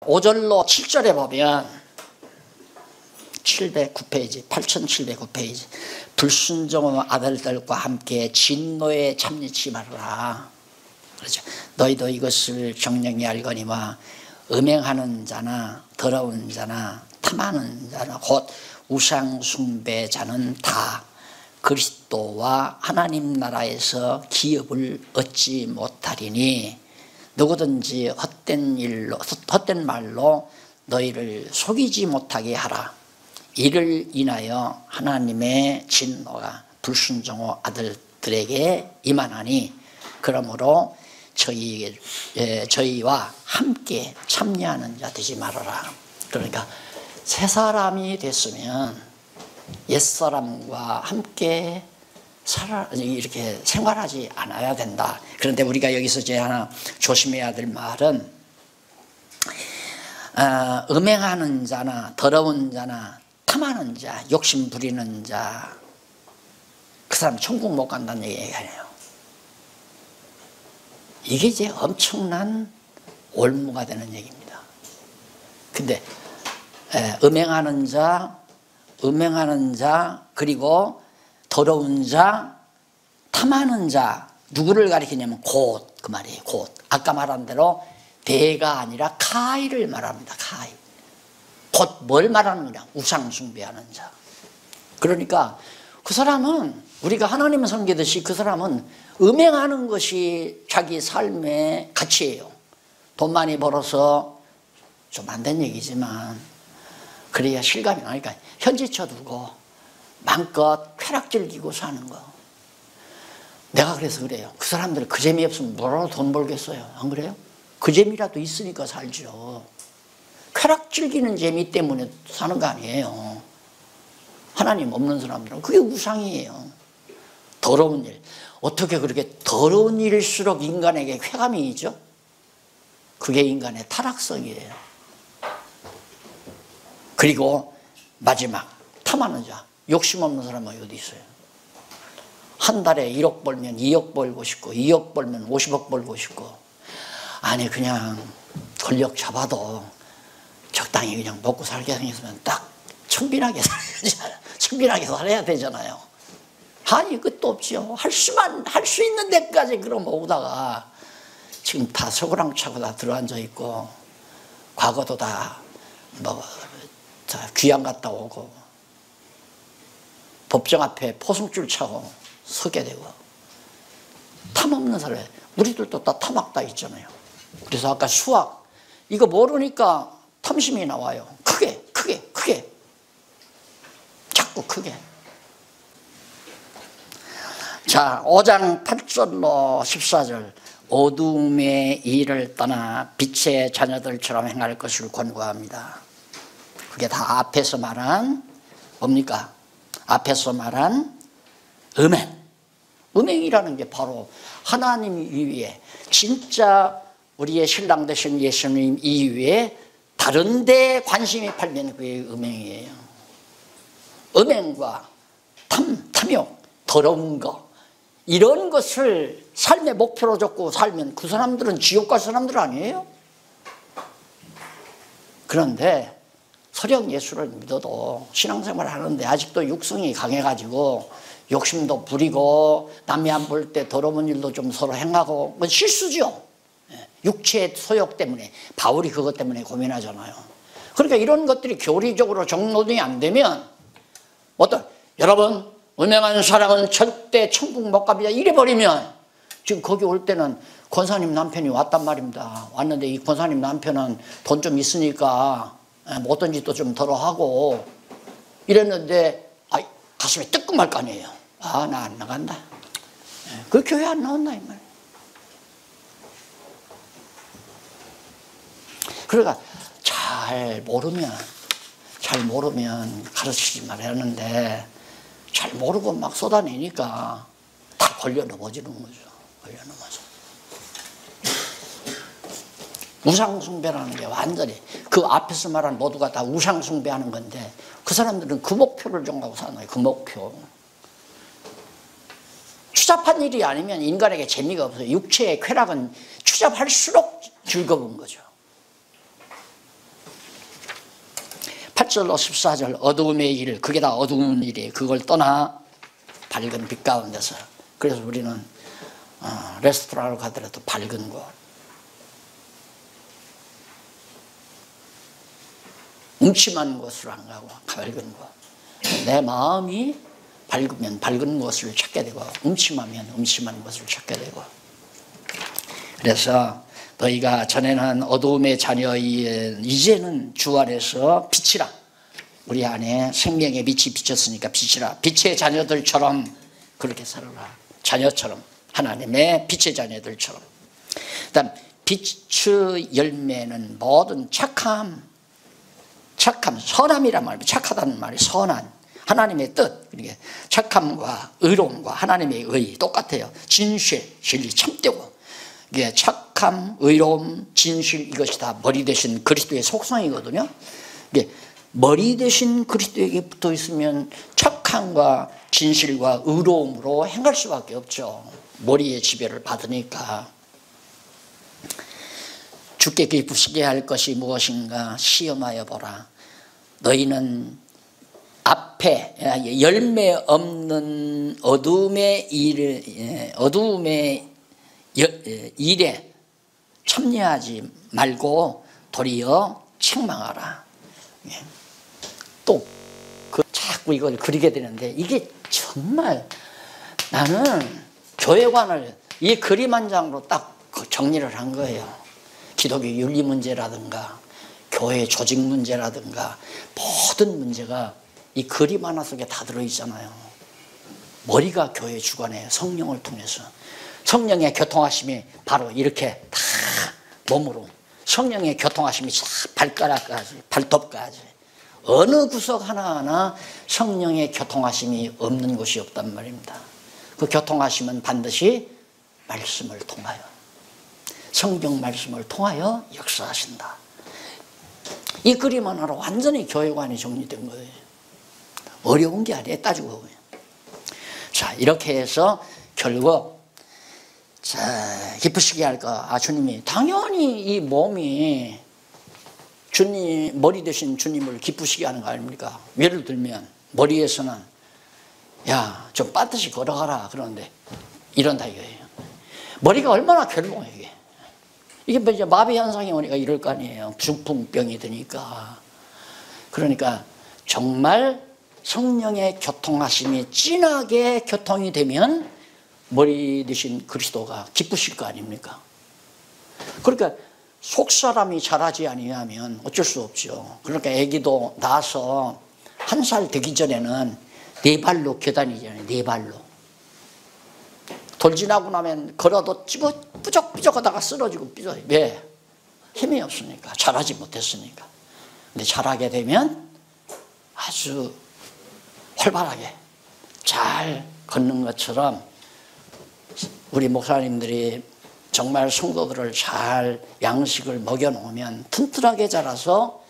5절로 7절에 보면 709페이지, 8709페이지. 불순종의 아들들과 함께 진노에 참여치 말아라. 그렇죠. 너희도 이것을 정령이 알거니와 음행하는 자나 더러운 자나 탐하는 자나 곧 우상 숭배자는 다 그리스도와 하나님 나라에서 기업을 얻지 못하리니 누구든지 헛된 말로 너희를 속이지 못하게 하라. 이를 인하여 하나님의 진노가 불순종의 아들들에게 임하나니 그러므로 저희와 함께 참여하는 자 되지 말아라. 그러니까 새 사람이 됐으면 옛사람과 함께 이렇게 생활하지 않아야 된다. 그런데 우리가 여기서 이제 하나 조심해야 될 말은 음행하는 자나 더러운 자나 탐하는 자, 욕심 부리는 자, 그 사람 천국 못 간다는 얘기예요. 이게 이제 엄청난 올무가 되는 얘기입니다. 근데 음행하는 자, 그리고 더러운 자, 탐하는 자, 누구를 가리키냐면 곧, 그 말이에요. 곧. 아까 말한 대로 대가 아니라 카이를 말합니다. 카이. 곧 뭘 말하는 거냐? 우상 숭배하는 자. 그러니까 그 사람은 우리가 하나님을 섬기듯이 그 사람은 음행하는 것이 자기 삶의 가치예요. 돈 많이 벌어서 좀 안 된 얘기지만 그래야 실감이 나니까 현지쳐 두고 마음껏 쾌락 즐기고 사는 거. 내가 그래서 그래요. 그 사람들 그 재미 없으면 뭐라고 돈 벌겠어요? 안 그래요? 그 재미라도 있으니까 살죠. 쾌락 즐기는 재미 때문에 사는 거 아니에요. 하나님 없는 사람들은 그게 우상이에요. 더러운 일. 어떻게 그렇게 더러운 일일수록 인간에게 쾌감이 있죠? 그게 인간의 타락성이에요. 그리고 마지막 탐하는 자. 욕심 없는 사람은 어디 있어요? 한 달에 1억 벌면 2억 벌고 싶고 2억 벌면 50억 벌고 싶고 아니 그냥 권력 잡아도 적당히 그냥 먹고 살게 생겼으면 딱 천빈하게 살아야 되잖아요. 아니 끝도 없지요. 할 수 있는 데까지 그럼 오다가 지금 다 서구랑 차고 다 들어앉아 있고 과거도 다 귀양 갔다 오고 법정 앞에 포승줄 차고 서게 되고 탐 없는 사람. 우리들도 다 탐악다 있잖아요. 그래서 아까 수학 이거 모르니까 탐심이 나와요. 크게 자꾸 크게. 자 5장 8절로 14절 어둠의 일을 떠나 빛의 자녀들처럼 행할 것을 권고합니다. 그게 다 앞에서 말한 뭡니까? 앞에서 말한 음행이라는 게 바로 하나님 이외에 진짜 우리의 신랑 되신 예수님 이외에 다른 데 관심이 팔면 그게 음행이에요. 음행과 탐욕, 더러운 거 이런 것을 삶의 목표로 잡고 살면 그 사람들은 지옥 갈 사람들 아니에요? 그런데 설령 예수를 믿어도 신앙생활을 하는데 아직도 육성이 강해가지고 욕심도 부리고 남이 안 볼 때 더러운 일도 좀 서로 행하고 그건 실수죠. 육체의 소욕 때문에 바울이 그것 때문에 고민하잖아요. 그러니까 이런 것들이 교리적으로 정돈이 안 되면 여러분 음행한 사람은 절대 천국 못 갑니다 이래버리면 지금 거기 올 때는 권사님 남편이 왔단 말입니다. 왔는데 이 권사님 남편은 돈 좀 있으니까 어떤 짓도 좀 덜어 하고 이랬는데 가슴에 뜨끔할 거 아니에요. 나 안 나간다. 그 교회 안 나온다 이 말. 그러니까 잘 모르면 가르치지 말아야 하는데 잘 모르고 막 쏟아내니까 다 걸려 넘어지는 거죠. 걸려 넘어져. 우상숭배라는 게 완전히 그 앞에서 말한 모두가 다 우상숭배하는 건데 그 사람들은 그 목표를 정하고 사는 거예요. 그 목표. 추잡한 일이 아니면 인간에게 재미가 없어요. 육체의 쾌락은 추잡할수록 즐거운 거죠. 18절 14절 어두움의 일, 그게 다 어두운 일이에요. 그걸 떠나 밝은 빛 가운데서. 그래서 우리는 레스토랑을 가더라도 밝은 곳, 음침한 곳으로 안 가고 밝은 곳. 내 마음이 밝으면 밝은 곳을 찾게 되고 음침하면 음침한 곳을 찾게 되고. 그래서 너희가 전에는 어두움의 자녀인 이제는 주 안에서 빛이라. 우리 안에 생명의 빛이 비쳤으니까 빛이라. 빛의 자녀들처럼 그렇게 살아라. 자녀처럼, 하나님의 빛의 자녀들처럼. 그다음 빛의 열매는 모든 착함, 선함이란 말이에요. 착하다는 말이 선한, 하나님의 뜻, 착함과 의로움과 하나님의 의 똑같아요. 진실, 진리, 참되고. 이게 착함, 의로움, 진실, 이것이 다 머리 대신 그리스도의 속성이거든요. 이게 머리 대신 그리스도에게 붙어 있으면 착함과 진실과 의로움으로 행할 수밖에 없죠. 머리의 지배를 받으니까. 주께 기쁘시게 할 것이 무엇인가 시험하여 보라. 너희는 앞에 열매 없는 어둠의 일에 참여하지 말고 도리어 책망하라. 또 자꾸 이걸 그리게 되는데 이게 정말 나는 교회관을 이 그림 한 장으로 딱 정리를 한 거예요. 기독교 윤리 문제라든가 교회 조직 문제라든가 모든 문제가 이 그림 하나 속에 다 들어있잖아요. 머리가 교회 주관해요. 성령을 통해서. 성령의 교통하심이 바로 이렇게 다 몸으로, 성령의 교통하심이 다 발가락까지, 발톱까지, 어느 구석 하나하나 성령의 교통하심이 없는 곳이 없단 말입니다. 그 교통하심은 반드시 말씀을 통하여, 성경 말씀을 통하여 역사하신다. 이 그림 하나로 완전히 교회관이 정리된 거예요. 어려운 게 아니에요. 따지고 보면. 자, 이렇게 해서 결국 기쁘시게 할까? 주님이 당연히 이 몸이 주님, 머리 대신 주님을 기쁘시게 하는 거 아닙니까? 예를 들면 머리에서는 야, 좀 빠듯이 걸어가라 그러는데 이런다 이거예요. 머리가 얼마나 괴로워요 이게. 이게 이제 마비 현상이 오니까 이럴 거 아니에요. 중풍병이 드니까. 그러니까 정말 성령의 교통하심이 진하게 교통이 되면 머리 대신 그리스도가 기쁘실 거 아닙니까? 그러니까 속사람이 자라지 아니하면 어쩔 수 없죠. 그러니까 아기도 낳아서 1살 되기 전에는 4발로 계단이잖아요. 4발로. 돌 지나고 나면 걸어도 삐적삐적 하다가 쓰러지고 삐져요. 왜? 힘이 없으니까. 자라지 못했으니까. 근데 자라게 되면 아주 활발하게 잘 걷는 것처럼 우리 목사님들이 정말 성도들을 잘 양식을 먹여놓으면 튼튼하게 자라서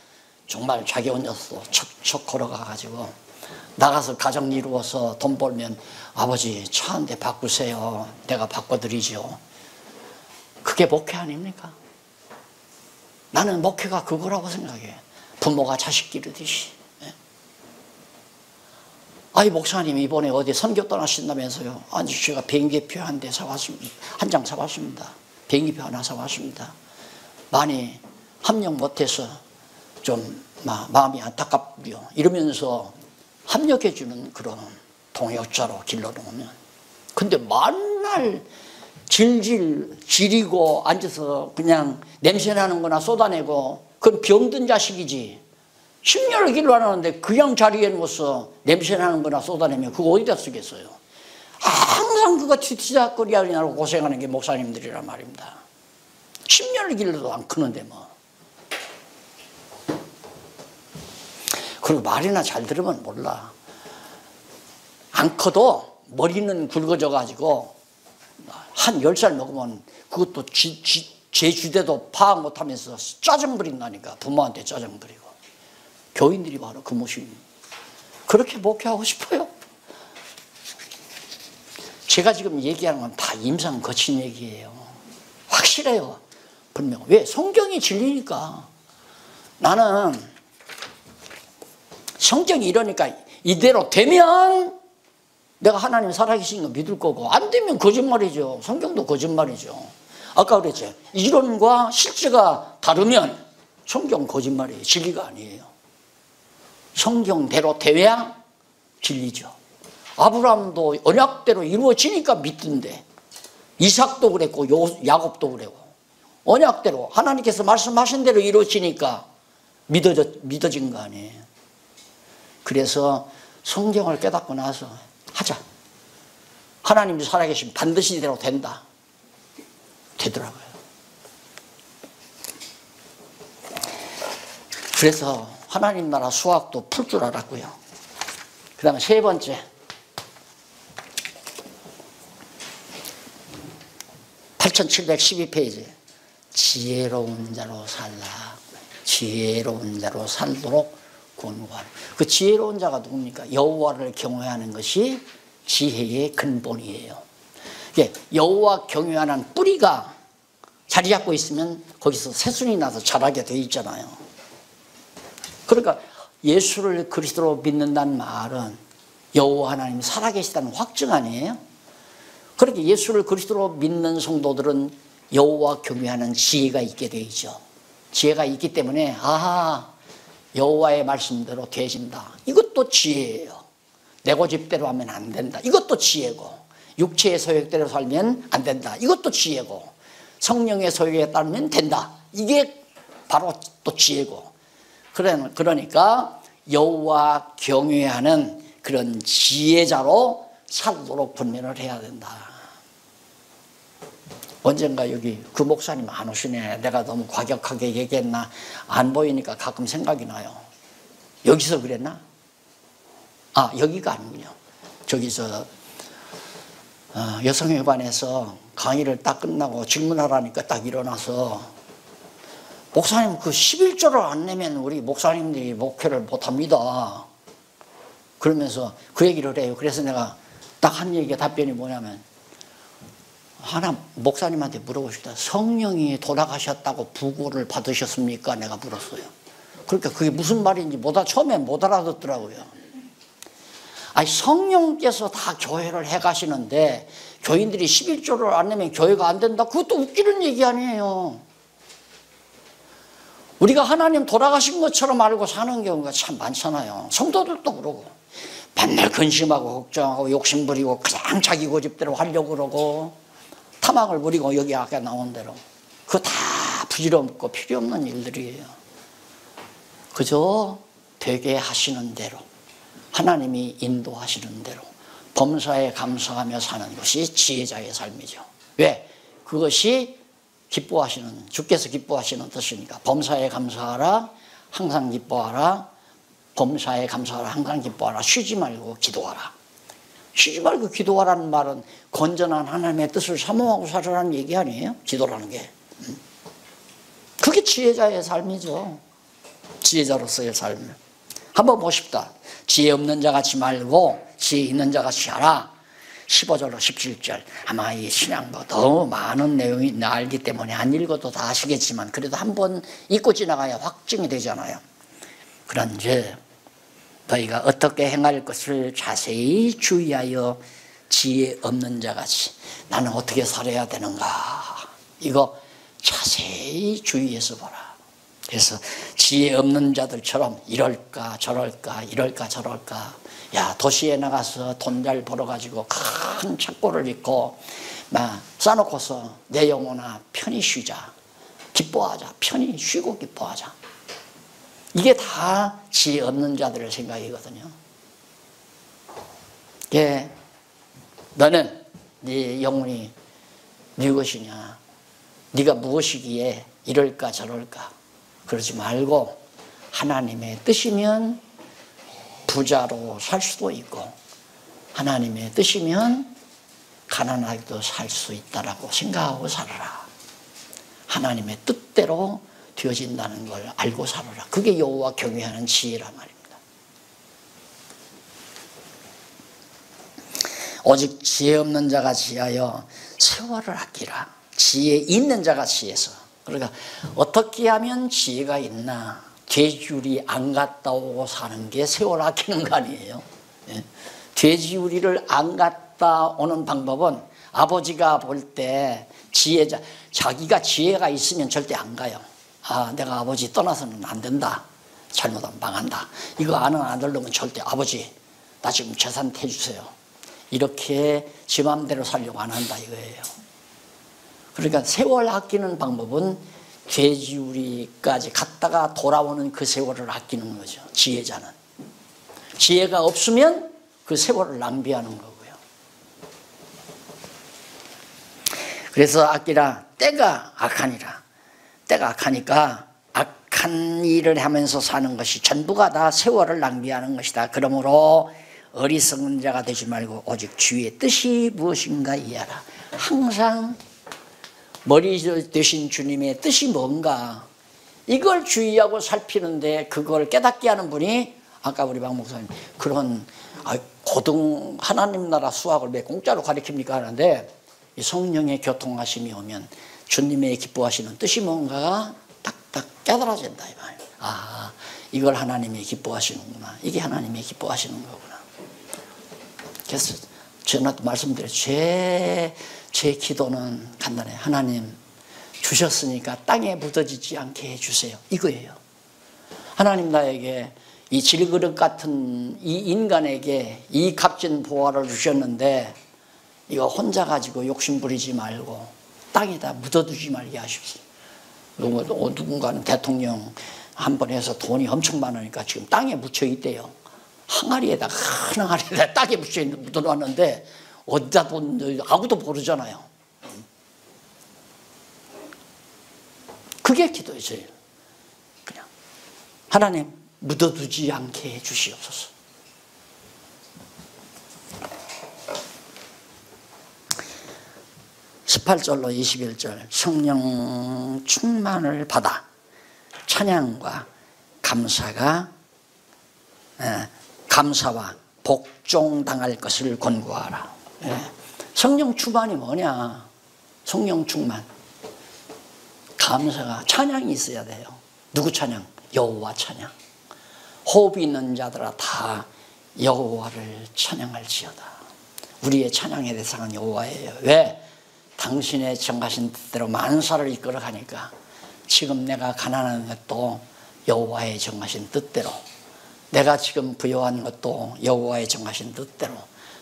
정말 자기 혼자서 척척 걸어가가지고 나가서 가정 이루어서 돈 벌면 아버지 차 한 대 바꾸세요. 내가 바꿔드리죠. 그게 목회 아닙니까? 나는 목회가 그거라고 생각해. 부모가 자식 기르듯이. 아이 목사님 이번에 어디 선교 떠나신다면서요. 아니 제가 비행기표 한 장 사왔습니다. 비행기표 하나 사왔습니다. 많이 합력 못해서 좀 마음이 안타깝고요. 이러면서 합력해주는 그런 동역자로 길러놓으면. 근데 만날 질질 지리고 앉아서 그냥 냄새나는 거나 쏟아내고 그건 병든 자식이지. 10년을 길러놨는데 그냥 자리에 누워서 냄새나는 거나 쏟아내면 그거 어디다 쓰겠어요. 항상 그거 뒤치다거리 하느라고 고생하는 게 목사님들이란 말입니다. 10년을 길러도 안 크는데 뭐. 그리고 말이나 잘 들으면 몰라. 안 커도 머리는 굵어져 가지고 한 10살 먹으면 그것도 제주대도 파악 못하면서 짜증 부린다니까. 부모한테 짜증 부리고. 교인들이 바로 그 모습입니다. 그렇게 목회하고 싶어요? 제가 지금 얘기하는 건 다 임상 거친 얘기예요. 확실해요. 분명. 왜? 성경이 진리니까. 나는 성경이 이러니까 이대로 되면 내가 하나님 살아계신 거 믿을 거고, 안 되면 거짓말이죠. 성경도 거짓말이죠. 아까 그랬죠. 이론과 실제가 다르면 성경 거짓말이에요. 진리가 아니에요. 성경대로 돼야 진리죠. 아브라함도 언약대로 이루어지니까 믿던데, 이삭도 그랬고 야곱도 그랬고, 언약대로 하나님께서 말씀하신 대로 이루어지니까 믿어진 거 아니에요. 그래서 성경을 깨닫고 나서 하자. 하나님이 살아계시면 반드시 이대로 된다. 되더라고요. 그래서 하나님 나라 수학도 풀 줄 알았고요. 그 다음에 세 번째, 8712페이지. 지혜로운 자로 살라. 지혜로운 자로 살도록 권고하라. 그 지혜로운 자가 누굽니까? 여호와를 경외하는 것이 지혜의 근본이에요. 여호와 경외하는 뿌리가 자리 잡고 있으면 거기서 새순이 나서 자라게 돼 있잖아요. 그러니까 예수를 그리스도로 믿는다는 말은 여호와 하나님이 살아계시다는 확증 아니에요? 그렇게 예수를 그리스도로 믿는 성도들은 여호와 경외하는 지혜가 있게 돼 있죠. 지혜가 있기 때문에 아하, 여호와의 말씀대로 되어진다. 이것도 지혜예요. 내 고집대로 하면 안 된다. 이것도 지혜고, 육체의 소욕대로 살면 안 된다. 이것도 지혜고, 성령의 소욕에 따르면 된다. 이게 바로 또 지혜고. 그러니까 여호와 경외하는 그런 지혜자로 살도록 분별을 해야 된다. 언젠가 여기 그 목사님 안 오시네. 내가 너무 과격하게 얘기했나? 안 보이니까 가끔 생각이 나요. 여기서 그랬나? 아, 여기가 아니군요. 저기서 여성회관에서 강의를 딱 끝나고 질문하라니까 딱 일어나서, 목사님 그 11조를 안 내면 우리 목사님들이 목회를 못합니다. 그러면서 그 얘기를 해요. 그래서 내가 딱 한 얘기가 답변이 뭐냐면, 하나 목사님한테 물어보고 싶다. 성령이 돌아가셨다고 부고를 받으셨습니까? 내가 물었어요. 그러니까 그게 무슨 말인지 처음에 못 알아듣더라고요. 아니, 성령께서 다 교회를 해가시는데 교인들이 11조를 안 내면 교회가 안 된다? 그것도 웃기는 얘기 아니에요. 우리가 하나님 돌아가신 것처럼 알고 사는 경우가 참 많잖아요. 성도들도 그러고 맨날 근심하고 걱정하고 욕심부리고 그냥 자기 고집대로 하려고 그러고 탐욕을 부리고, 여기 아까 나온 대로 그거 다 부질없고 필요 없는 일들이에요. 그저 되게 하시는 대로, 하나님이 인도하시는 대로 범사에 감사하며 사는 것이 지혜자의 삶이죠. 왜? 그것이 기뻐하시는, 주께서 기뻐하시는 뜻이니까. 범사에 감사하라, 항상 기뻐하라. 범사에 감사하라, 항상 기뻐하라. 쉬지 말고 기도하라. 쉬지 말고 기도하라는 말은 건전한 하나님의 뜻을 사모하고 살으라는 얘기 아니에요? 기도라는 게. 그게 지혜자의 삶이죠. 지혜자로서의 삶. 한번 보십시다. 지혜 없는 자 같이 말고 지혜 있는 자 같이 하라. 15절로 17절. 아마 이 신앙도 너무 많은 내용이 알기 때문에 안 읽어도 다 아시겠지만, 그래도 한번 읽고 지나가야 확증이 되잖아요. 그런즉 너희가 어떻게 행할 것을 자세히 주의하여 지혜 없는 자같이, 나는 어떻게 살아야 되는가, 이거 자세히 주의해서 보라. 그래서 지혜 없는 자들처럼 이럴까 저럴까 이럴까 저럴까, 야, 도시에 나가서 돈 잘 벌어가지고 큰 착고를 입고 막 싸놓고서 내 영혼아 편히 쉬자, 기뻐하자, 편히 쉬고 기뻐하자. 이게 다 지혜 없는 자들의 생각이거든요. 예, 너는 네 영혼이 무엇이냐, 네가 무엇이기에 이럴까 저럴까 그러지 말고, 하나님의 뜻이면 부자로 살 수도 있고 하나님의 뜻이면 가난하게도 살 수 있다라고 생각하고 살아라. 하나님의 뜻대로 되어진다는 걸 알고 살아라. 그게 여호와 경외하는 지혜란 말입니다. 오직 지혜 없는 자가 지하여 세월을 아끼라. 지혜 있는 자가 지혜서. 그러니까 어떻게 하면 지혜가 있나, 돼지우리 안 갔다 오고 사는 게 세월 아끼는 거 아니에요? 예? 돼지우리를 안 갔다 오는 방법은 아버지가 볼 때 자기가 지혜가 있으면 절대 안 가요. 아, 내가 아버지 떠나서는 안 된다. 잘못하면 망한다. 이거 아는 아들놈은 절대 아버지 나 지금 재산 태주세요. 이렇게 지 맘대로 살려고 안 한다 이거예요. 그러니까 세월 아끼는 방법은 돼지우리까지 갔다가 돌아오는 그 세월을 아끼는 거죠. 지혜자는. 지혜가 없으면 그 세월을 낭비하는 거고요. 그래서 아끼라 때가 악하니라. 때가 악하니까 악한 일을 하면서 사는 것이 전부가 다 세월을 낭비하는 것이다. 그러므로 어리석은 자가 되지 말고 오직 주의 뜻이 무엇인가 이해하라. 항상 머리 되신 주님의 뜻이 뭔가 이걸 주의하고 살피는데 그걸 깨닫게 하는 분이 아까 우리 박 목사님 그런 고등 하나님 나라 수학을 왜 공짜로 가르칩니까 하는데 이 성령의 교통하심이 오면 주님의 기뻐하시는 뜻이 뭔가가 딱딱 깨달아진다 이 말이에요. 아, 이걸 하나님이 기뻐하시는구나. 이게 하나님이 기뻐하시는 거구나. 그래서 전에도 말씀드렸죠. 제 기도는 간단해요. 하나님 주셨으니까 땅에 묻어지지 않게 해주세요. 이거예요. 하나님 나에게 이 질그릇 같은 이 인간에게 이 값진 보화를 주셨는데 이거 혼자 가지고 욕심 부리지 말고 땅에다 묻어두지 말게 하십시오. 누군가는 대통령 한 번 해서 돈이 엄청 많으니까 지금 땅에 묻혀 있대요. 항아리에다 큰 항아리에다 땅에 묻어놨는데 어디다 뒀는지 아무도 모르잖아요. 그게 기도였어요. 그냥 하나님 묻어두지 않게 해주시옵소서. (18절로 21절) 성령 충만을 받아 찬양과 감사와 복종당할 것을 권고하라. 성령 충만이 뭐냐? 성령 충만, 감사가 찬양이 있어야 돼요. 누구 찬양? 여호와 찬양. 호흡이 있는 자들아 다 여호와를 찬양할지어다. 우리의 찬양의 대상은 여호와예요. 왜? 당신의 정하신 뜻대로 만사를 이끌어가니까 지금 내가 가난한 것도 여호와의 정하신 뜻대로, 내가 지금 부여한 것도 여호와의 정하신 뜻대로,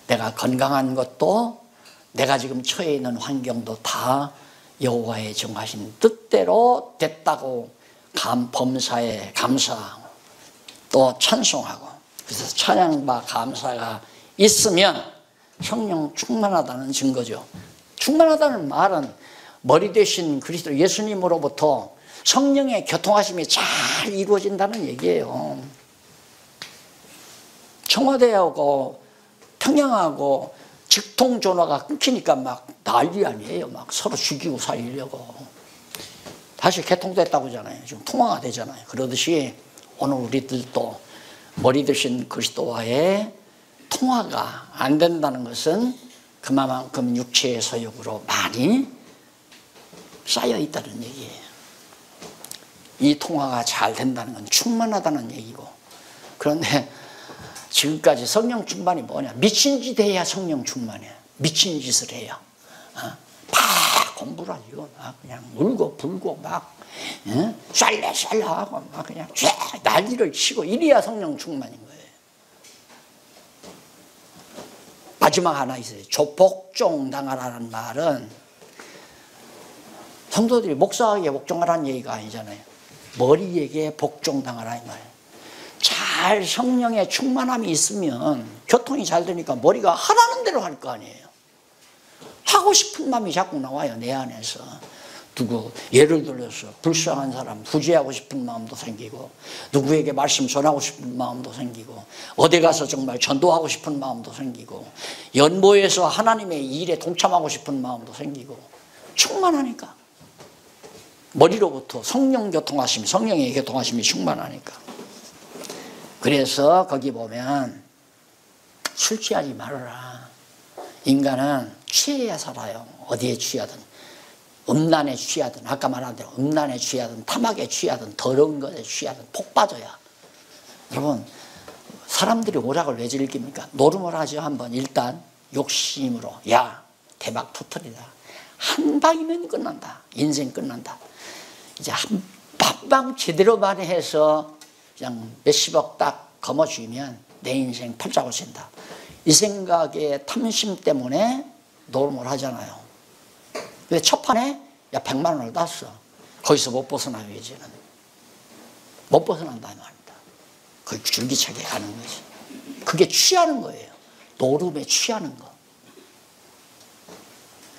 내가 건강한 것도, 내가 지금 처해 있는 환경도 다 여호와의 정하신 뜻대로 됐다고 범사에 감사하고 또 찬송하고, 그래서 찬양과 감사가 있으면 성령 충만하다는 증거죠. 충만하다는 말은 머리 되신 그리스도 예수님으로부터 성령의 교통하심이 잘 이루어진다는 얘기예요. 청와대하고 평양하고 직통전화가 끊기니까 막 난리 아니에요. 막 서로 죽이고 살리려고. 다시 개통됐다고 하잖아요. 지금 통화가 되잖아요. 그러듯이 오늘 우리들도 머리 드신 그리스도와의 통화가 안 된다는 것은 그만큼 육체의 소욕으로 많이 쌓여 있다는 얘기예요. 이 통화가 잘 된다는 건 충만하다는 얘기고, 그런데 지금까지 성령 충만이 뭐냐? 미친 짓 해야 성령 충만이야. 미친 짓을 해야. 막 공부를 하고 막 그냥 울고 불고 막 쌀래쌀래하고 막 그냥 난리를 치고 이래야 성령 충만인 거예요. 마지막 하나 있어요. 복종당하라는 말은 성도들이 목사에게 복종하라는 얘기가 아니잖아요. 머리에게 복종당하라 이 말이에요. 잘 성령의 충만함이 있으면 교통이 잘 되니까 머리가 하라는 대로 할 거 아니에요. 하고 싶은 마음이 자꾸 나와요. 내 안에서. 예를 들어서 불쌍한 사람 구제하고 싶은 마음도 생기고, 누구에게 말씀 전하고 싶은 마음도 생기고, 어디 가서 정말 전도하고 싶은 마음도 생기고, 연보에서 하나님의 일에 동참하고 싶은 마음도 생기고, 충만하니까. 머리로부터 성령의 교통하심이 충만하니까. 그래서 거기 보면 술 취하지 말아라. 인간은 취해야 살아요. 어디에 취하든. 음란에 취하든, 아까 말한 대로 음란에 취하든 탐악에 취하든 더러운 것에 취하든 폭 빠져야. 여러분, 사람들이 오락을 왜 즐깁니까? 노름을 하죠. 한번 일단 욕심으로, 야 대박 터뜨리다, 한 방이면 끝난다, 인생 끝난다. 이제 한 방 제대로만 해서 그냥 몇십억 딱 거머쥐면 내 인생 팔자고 친다, 이 생각에 탐심 때문에 노름을 하잖아요. 근데 첫 판에 야 100만 원을 땄어. 거기서 못 벗어나요. 이제는 못 벗어난다는 말입니다. 거의 줄기차게 가는 거지. 그게 취하는 거예요. 노름에 취하는 거.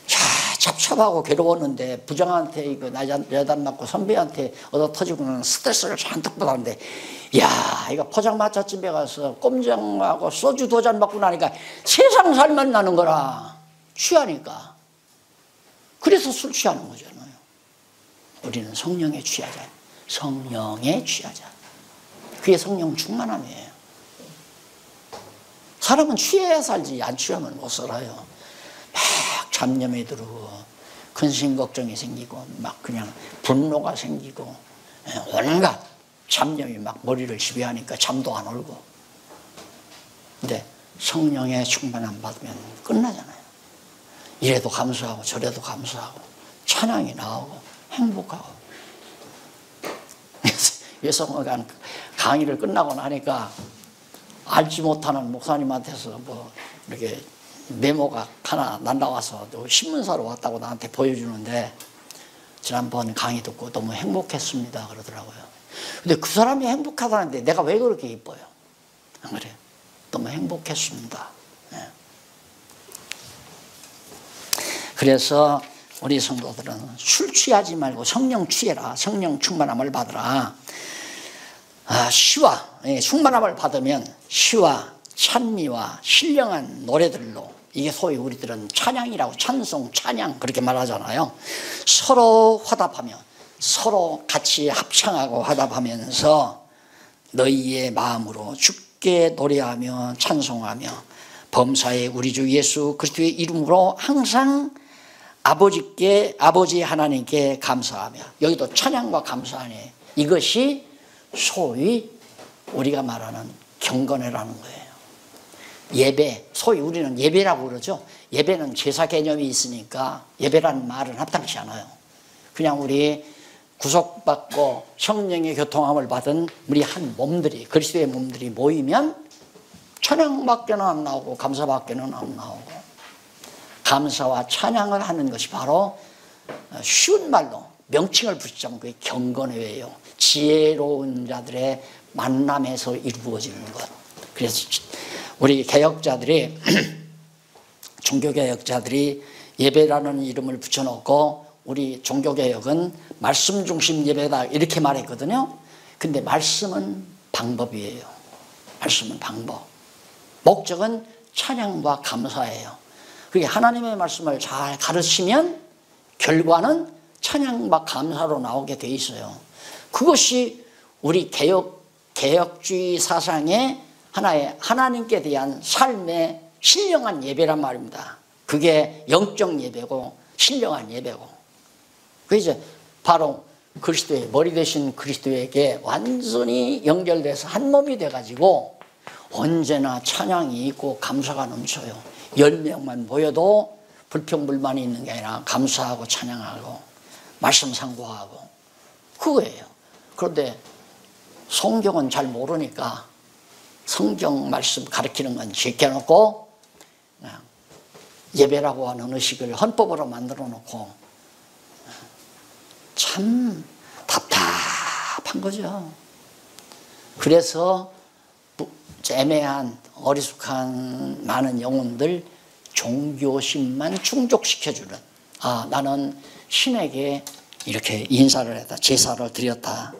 자, 잡잡하고 괴로웠는데 부장한테 이거 여단 맞고 선배한테 얻어 터지고는 스트레스를 잔뜩 받았는데, 야 이거 포장마차 집에 가서 꼼장하고 소주 2잔 먹고 나니까 세상 살만 나는 거라. 취하니까. 그래서 술 취하는 거잖아요. 우리는 성령에 취하자. 성령에 취하자. 그게 성령 충만함이에요. 사람은 취해야 살지 안 취하면 못 살아요. 막 잡념에 들고 근심 걱정이 생기고 막 그냥 분노가 생기고 온갖 잡념이 막 머리를 지배하니까 잠도 안 오고. 근데 성령의 충만함 받으면 끝나잖아요. 이래도 감사하고 저래도 감사하고 찬양이 나오고 행복하고. 여성어간 강의를 끝나고 나니까 알지 못하는 목사님한테서 뭐 이렇게 메모가 하나 날라와서 신문사로 왔다고 나한테 보여주는데, 지난번 강의 듣고 너무 행복했습니다 그러더라고요. 근데 그 사람이 행복하다는데 내가 왜 그렇게 기뻐요? 안 그래요? 너무 행복했습니다. 네. 그래서 우리 성도들은 술 취하지 말고 성령 취해라. 성령 충만함을 받으라. 시와 충만함을 받으면 시와 찬미와 신령한 노래들로, 이게 소위 우리들은 찬양이라고, 찬송, 찬양 그렇게 말하잖아요. 서로 화답하며 서로 같이 합창하고 화답하면서 너희의 마음으로 주께 노래하며 찬송하며 범사의 우리 주 예수 그리스도의 이름으로 항상 아버지 하나님께 감사하며, 여기도 찬양과 감사하네. 이것이 소위 우리가 말하는 경건회라는 거예요. 예배, 소위 우리는 예배라고 그러죠. 예배는 제사 개념이 있으니까 예배라는 말은 합당치 않아요. 그냥 우리 구속받고 성령의 교통함을 받은 우리 한 몸들이, 그리스도의 몸들이 모이면 찬양밖에는 안 나오고 감사밖에는 안 나오고, 감사와 찬양을 하는 것이 바로 쉬운 말로 명칭을 붙이자면 그게 경건회예요. 지혜로운 자들의 만남에서 이루어지는 것. 그래서 우리 개혁자들이 종교개혁자들이 예배라는 이름을 붙여놓고 우리 종교개혁은 말씀 중심 예배다 이렇게 말했거든요. 근데 말씀은 방법이에요. 말씀은 방법. 목적은 찬양과 감사예요. 그게 하나님의 말씀을 잘 가르치면 결과는 찬양과 감사로 나오게 돼 있어요. 그것이 우리 개혁주의 사상의 하나의 하나님께 대한 삶의 신령한 예배란 말입니다. 그게 영적 예배고 신령한 예배고. 그 이제 바로 그리스도의 머리 되신 그리스도에게 완전히 연결돼서 한 몸이 돼가지고 언제나 찬양이 있고 감사가 넘쳐요. 10명만 모여도 불평불만이 있는 게 아니라 감사하고 찬양하고 말씀 상고하고 그거예요. 그런데 성경은 잘 모르니까 성경 말씀 가르치는 건 제껴놓고 그냥 예배라고 하는 의식을 헌법으로 만들어 놓고 참 답답한 거죠. 그래서 애매한 어리숙한 많은 영혼들 종교심만 충족시켜주는, 나는 신에게 이렇게 인사를 했다, 제사를 드렸다,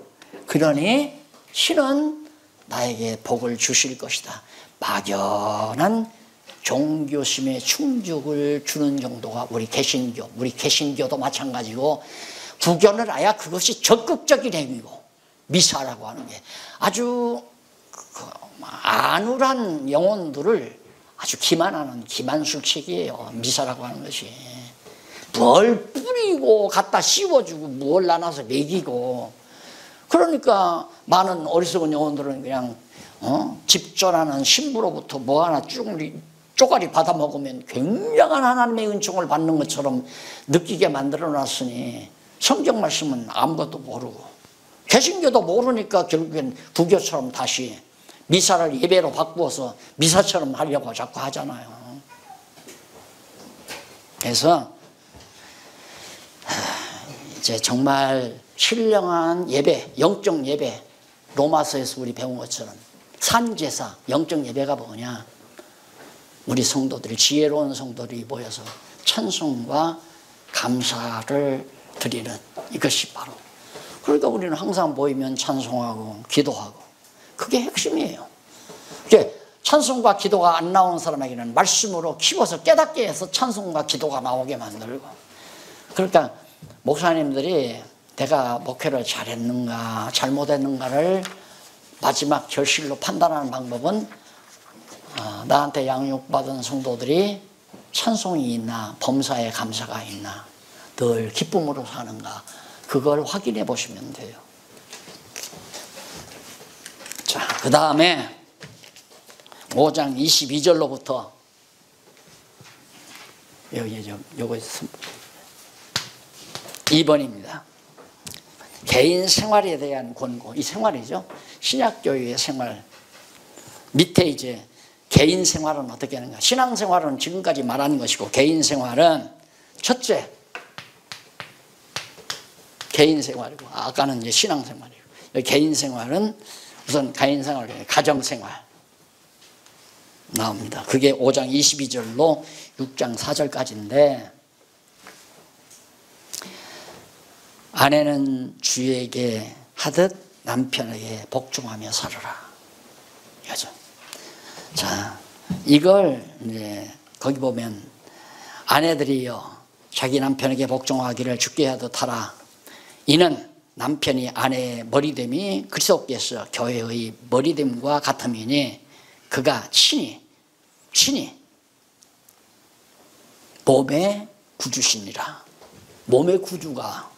그러니 신은 나에게 복을 주실 것이다, 막연한 종교심의 충족을 주는 정도가 우리 개신교도 마찬가지고, 구견을 아야 그것이 적극적인 행위고, 미사라고 하는 게 아주 안울한 영혼들을 아주 기만하는 기만술책이에요. 미사라고 하는 것이 뭘 뿌리고 갖다 씌워주고 뭘 나눠서 먹이고. 그러니까 많은 어리석은 영혼들은 그냥 집전하는 신부로부터 뭐 하나 쪼가리 받아 먹으면 굉장한 하나님의 은총을 받는 것처럼 느끼게 만들어 놨으니 성경 말씀은 아무것도 모르고 개신교도 모르니까 결국엔 부교처럼 다시 미사를 예배로 바꾸어서 미사처럼 하려고 자꾸 하잖아요. 그래서 이제 정말 신령한 예배, 영적 예배, 로마서에서 우리 배운 것처럼 산제사, 영적 예배가 뭐냐? 우리 성도들이, 지혜로운 성도들이 모여서 찬송과 감사를 드리는 이것이 바로. 그러니까 우리는 항상 모이면 찬송하고 기도하고 그게 핵심이에요. 찬송과 기도가 안 나오는 사람에게는 말씀으로 키워서 깨닫게 해서 찬송과 기도가 나오게 만들고. 그러니까 목사님들이 내가 목회를 잘했는가 잘못했는가를 마지막 결실로 판단하는 방법은 나한테 양육받은 성도들이 찬송이 있나 범사에 감사가 있나 늘 기쁨으로 사는가 그걸 확인해 보시면 돼요. 자, 그 다음에 5장 22절로부터 요거 2번입니다. 개인 생활에 대한 권고. 이 생활이죠. 신약교회의 생활. 밑에 이제 개인 생활은 어떻게 하는가. 신앙생활은 지금까지 말하는 것이고 개인 생활은 첫째 개인 생활이고 아까는 이제 신앙생활이고 개인 생활은 우선 개인 생활, 가정생활 나옵니다. 그게 5장 22절로 6장 4절까지인데 아내는 주에게 하듯 남편에게 복종하며 살아라. 이거죠. 자, 이걸 이제 거기 보면 아내들이여 자기 남편에게 복종하기를 주께 하듯 하라. 이는 남편이 아내의 머리됨이 그리스도께서 교회의 머리됨과 같음이니 그가 친히 몸의 구주시니라. 몸의 구주가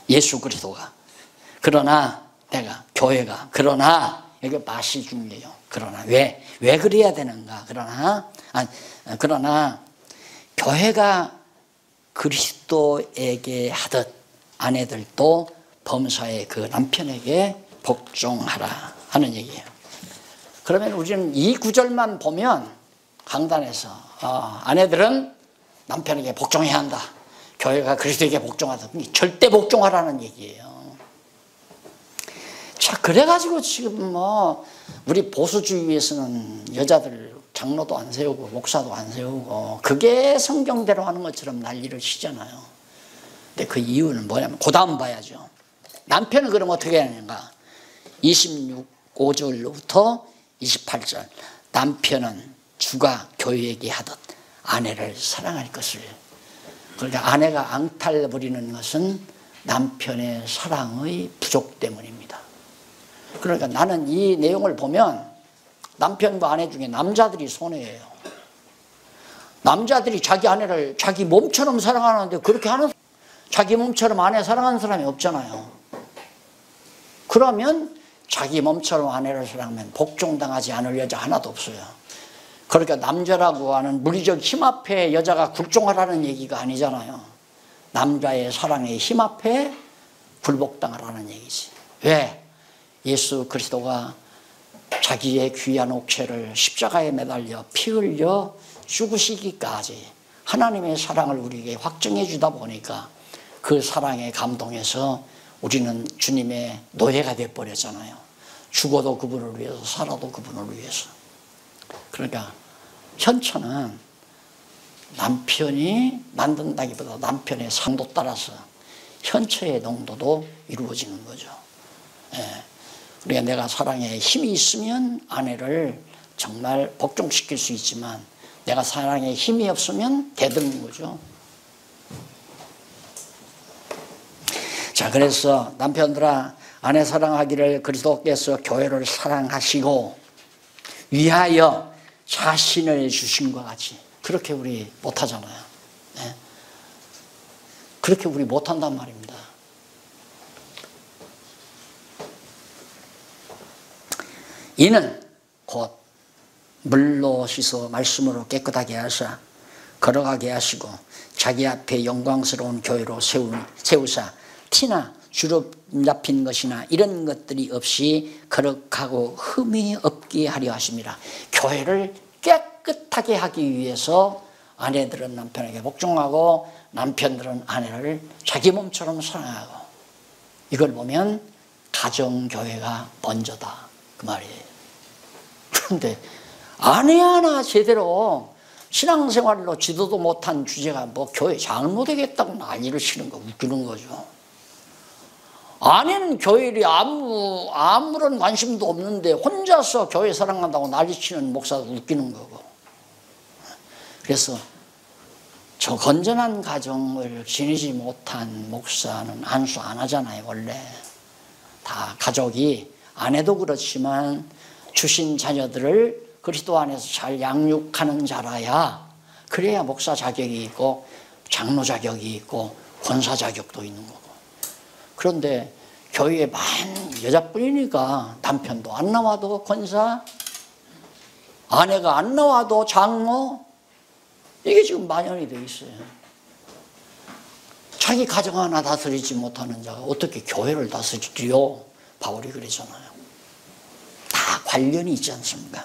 예수 그리스도가. 그러나 교회가 그러나 이게 맛이 중요해요. 그러나 왜 그래야 되는가? 그러나 교회가 그리스도에게 하듯 아내들도 범사의 그 남편에게 복종하라 하는 얘기예요. 그러면 우리는 이 구절만 보면 강단에서 아내들은 남편에게 복종해야 한다. 교회가 그리스도에게 복종하다. 절대 복종하라는 얘기예요. 자, 그래가지고 지금 우리 보수주의에서는 여자들 장로도 안 세우고 목사도 안 세우고 그게 성경대로 하는 것처럼 난리를 치잖아요. 근데 그 이유는 뭐냐면 그 다음 봐야죠. 남편은 그럼 어떻게 하는가? 26절부터 28절. 남편은 주가 교회에게 하듯 아내를 사랑할 것을. 그러니까 아내가 앙탈 부리는 것은 남편의 사랑의 부족 때문입니다. 그러니까 나는 이 내용을 보면 남편과 아내 중에 남자들이 손해예요. 남자들이 자기 아내를 자기 몸처럼 사랑하는데 그렇게 하는 자기 몸처럼 아내 사랑하는 사람이 없잖아요. 그러면 자기 몸처럼 아내를 사랑하면 복종당하지 않을 여자 하나도 없어요. 그러니까 남자라고 하는 물리적 힘 앞에 여자가 굴종하라는 얘기가 아니잖아요. 남자의 사랑의 힘 앞에 굴복당하라는 얘기지. 왜? 예수 그리스도가 자기의 귀한 옥체를 십자가에 매달려 피 흘려 죽으시기까지 하나님의 사랑을 우리에게 확증해 주다 보니까 그 사랑에 감동해서 우리는 주님의 노예가 되어버렸잖아요. 죽어도 그분을 위해서 살아도 그분을 위해서. 그러니까 현처는 남편이 만든다기보다 남편의 상도 따라서 현처의 농도도 이루어지는 거죠. 그러니까 내가 사랑에 힘이 있으면 아내를 정말 복종시킬 수 있지만 내가 사랑에 힘이 없으면 대드는 거죠. 자, 그래서 남편들아 아내 사랑하기를 그리스도께서 교회를 사랑하시고 위하여 자신을 주신 것 같이. 그렇게 우리 못하잖아요. 그렇게 우리 못한단 말입니다. 이는 곧 물로 씻어 말씀으로 깨끗하게 하사 걸어가게 하시고 자기 앞에 영광스러운 교회로 세우사 티나 주름 잡힌 것이나 이런 것들이 없이 거룩하고 흠이 없게 하려 하심이라. 교회를 깨끗하게 하기 위해서 아내들은 남편에게 복종하고 남편들은 아내를 자기 몸처럼 사랑하고, 이걸 보면 가정교회가 먼저다 그 말이에요. 그런데 아내 하나 제대로 신앙생활로 지도도 못한 주제가 뭐 교회 잘못되겠다고 난리를 치는 거, 웃기는 거죠. 아내는 교회에 아무런 관심도 없는데 혼자서 교회 사랑한다고 난리치는 목사도 웃기는 거고. 그래서 저 건전한 가정을 지니지 못한 목사는 안수 안 하잖아요. 원래 다 가족이, 아내도 그렇지만 주신 자녀들을 그리스도 안에서 잘 양육하는 자라야, 그래야 목사 자격이 있고 장로 자격이 있고 권사 자격도 있는 거고. 그런데 교회에 만 여자뿐이니까 남편도 안 나와도 권사, 아내가 안 나와도 장로, 이게 지금 만연이 돼 있어요. 자기 가정 하나 다스리지 못하는 자가 어떻게 교회를 다스리요? 바울이 그러잖아요. 다 관련이 있지 않습니까?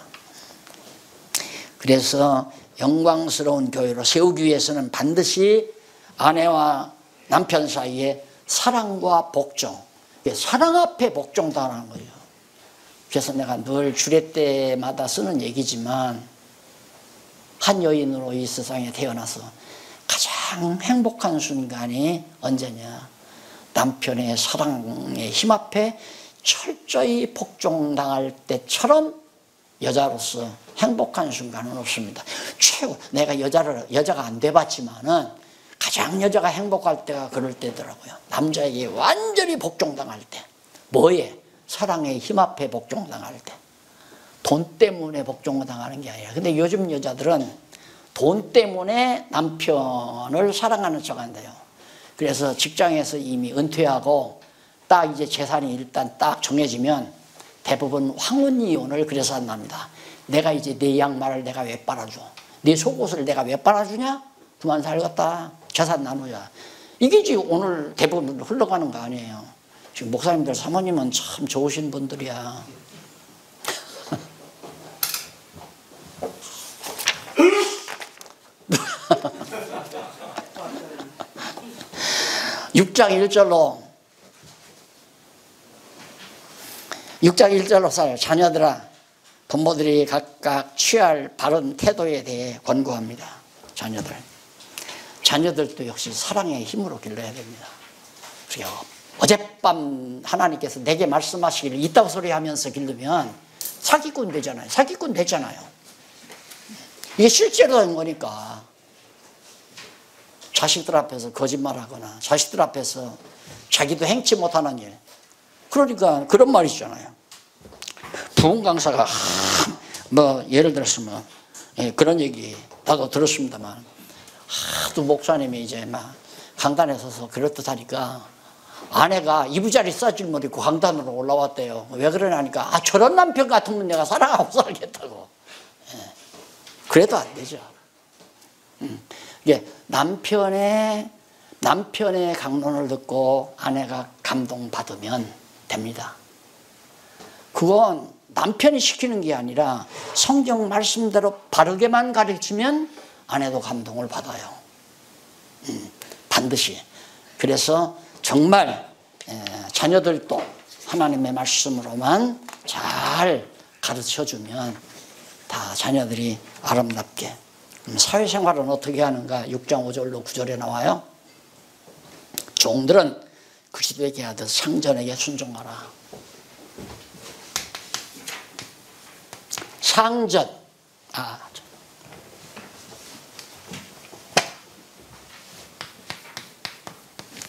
그래서 영광스러운 교회로 세우기 위해서는 반드시 아내와 남편 사이에 사랑과 복종, 사랑 앞에 복종당하는 거예요. 그래서 내가 늘 주례 때마다 쓰는 얘기지만, 한 여인으로 이 세상에 태어나서 가장 행복한 순간이 언제냐? 남편의 사랑의 힘 앞에 철저히 복종당할 때처럼 여자로서 행복한 순간은 없습니다. 최고, 내가 여자가 안 돼봤지만은 가장 여자가 행복할 때가 그럴 때더라고요. 남자에게 완전히 복종당할 때. 뭐에? 사랑의 힘 앞에 복종당할 때. 돈 때문에 복종당하는 게 아니라. 근데 요즘 여자들은 돈 때문에 남편을 사랑하는 척 한대요. 그래서 직장에서 이미 은퇴하고 딱 이제 재산이 일단 딱 정해지면 대부분 황혼이혼을 그래서 한답니다. 내가 이제 내 양말을 내가 왜 빨아줘? 내 속옷을 내가 왜 빨아주냐? 그만 살겠다. 재산 나누자. 이게 지금 오늘 대부분 흘러가는 거 아니에요. 지금 목사님들, 사모님은 참 좋으신 분들이야. 6장 1절로 살 자녀들아, 부모들이 각각 취할 바른 태도에 대해 권고합니다. 자녀들도 역시 사랑의 힘으로 길러야 됩니다. 그래요. 어젯밤 하나님께서 내게 말씀하시기를 이따구 소리 하면서 기르면 사기꾼 되잖아요. 사기꾼 됐잖아요. 이게 실제로 된 거니까. 자식들 앞에서 거짓말하거나 자식들 앞에서 자기도 행치 못하는 일, 그러니까 그런 말이 있잖아요. 부흥 강사가 뭐 예를 들었으면 그런 얘기 나도 들었습니다만, 하도 목사님이 이제 막 강단에 서서 그렇듯하니까 아내가 이부자리 싸질못 입고 강단으로 올라왔대요. 왜 그러냐니까, 저런 남편 같으면 내가 사랑하고 살겠다고. 그래도 안 되죠. 이게 남편의 강론을 듣고 아내가 감동받으면 됩니다. 그건 남편이 시키는 게 아니라 성경 말씀대로 바르게만 가르치면 아내도 감동을 받아요. 반드시. 그래서 정말 자녀들도 하나님의 말씀으로만 잘 가르쳐주면 다 자녀들이 아름답게. 사회생활은 어떻게 하는가? 6장 5절로 9절에 나와요. 종들은 그리스도에게 하듯 상전에게 순종하라. 상전,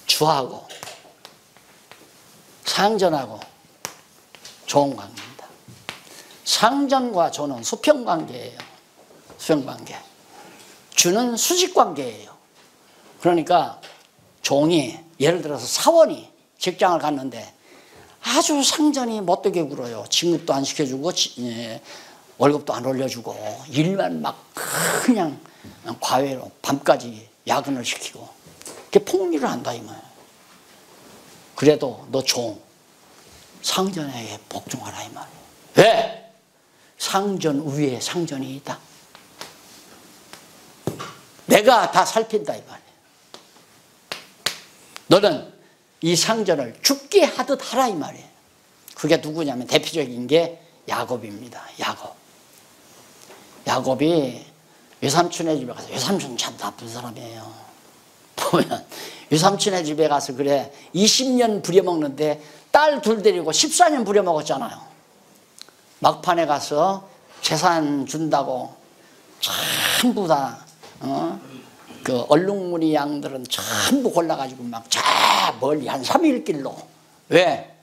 주하고 상전하고 좋은 관계입니다. 상전과 조는 수평관계예요. 수평관계. 주는 수직관계예요. 그러니까 종이, 예를 들어서 사원이 직장을 갔는데 아주 상전이 못되게 굴어요. 진급도 안 시켜주고 월급도 안 올려주고 일만 막 그냥 과외로 밤까지 야근을 시키고 그게 폭리를 한다 이 말이에요. 그래도 너 종, 상전에게 복종하라 이 말이에요. 왜? 상전 위에 상전이 있다. 내가 다 살핀다 이 말이에요. 너는 이 상전을 죽게 하듯 하라 이 말이에요. 그게 누구냐면 대표적인 게 야곱입니다. 야곱이 외삼촌의 집에 가서, 외삼촌은 참 나쁜 사람이에요. 보면 외삼촌의 집에 가서 그래 20년 부려먹는데 딸 둘 데리고 14년 부려먹었잖아요. 막판에 가서 재산 준다고 전부 다 그 얼룩무늬 양들은 전부 골라가지고 막 저 멀리 한 3일 길로. 왜?